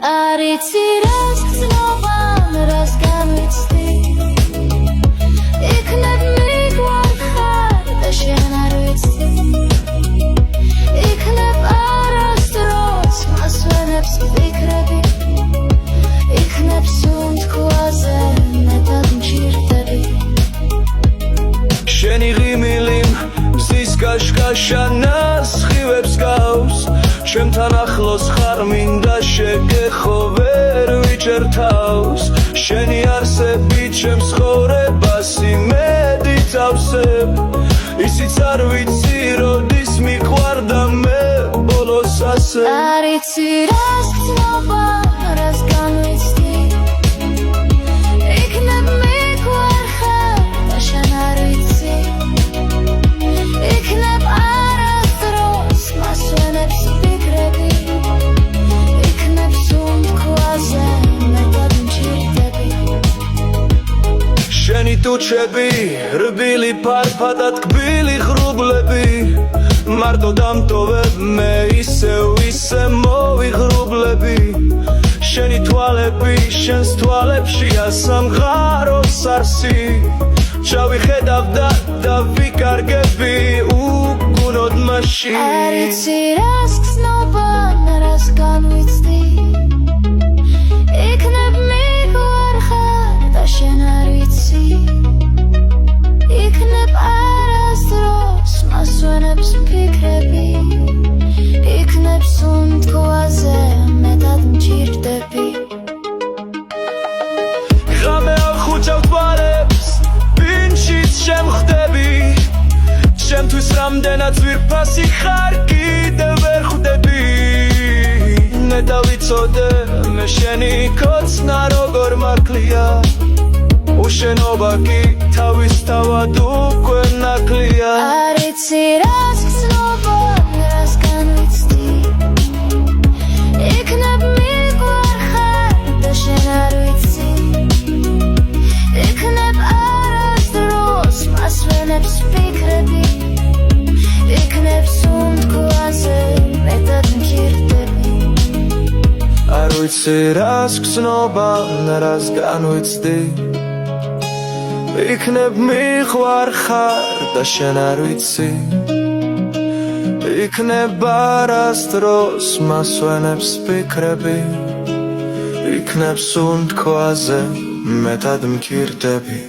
არიცი რას გრძნობა, რას განვიცდი იქნებ მიგვარხარ და შენ არ ვიცი იქნებ არასდროს მას ვენებს ვფიქრები იქნებ სუნთქვაზე მეტად მჭირდები შენი ღიმილი მზის კაშკაშა ნასხივებს გავს ჩემთან ახლოს ხარ მინდა შეგეხო ვერ ვიჭერთავს შენი არსებით ჩემს ცხოვრებას იმედით ავსებ ისიც არ ვიცი როდის მიყვარდა მე ბოლოს ასე არიცი რას გრძნობა, რას განვიცდი იქნებ მიგვარხარ და შენ არ ვიცი იქნებ არასდროს მას ვენებს ვფიქრები იქნებ სუნთქვაზე მეტად მჭირდები შენი ტუჩები რბილი ფარფადად კბილი ღრუბლები მარტო დამტოვებ მე ისე მოვიღრუბლები შენი თვალები შენს თვალებშია სამღაროს არსი ჩავიხედავ და ვიკარგები უგუნოდ მასში არიცი რას გრძნობა, რას განვიცდი იქნებ მიგვარხარ და შენ არ ვიცი იქნებ არასდროს მას ვენებს ვფიქრები იქნებ სუნთქვაზე მეტად მჭირდები ღამე ახუჭავ თვალებს ვინჩიც შემხვდები ჩემთვის რამდენად ძვირფასი ხარ კიდევ ვერ ხვდები ნეტა ვიცოდე მე შენი კოცნა როგორ მართლია უშენობა კი თავისთავად უკვე ნაკლია არიცი რას გრძნობა, რას განვიცდი იქნებ მიგვარხარ და შენ არ ვიცი იქნებ არასდროს მას ვენებს ვფიქრები იქნებ სუნთქვაზე მეტად მჭირდები არ ვიცი რას გრძნობა რას განვიცდი იქნებ მიყვარხარ და შენ არ ვიცი იქნებ არასდროს მას ვენებს ვფიქრები იქნებ სუნთქვაზე მეტად მჭირდები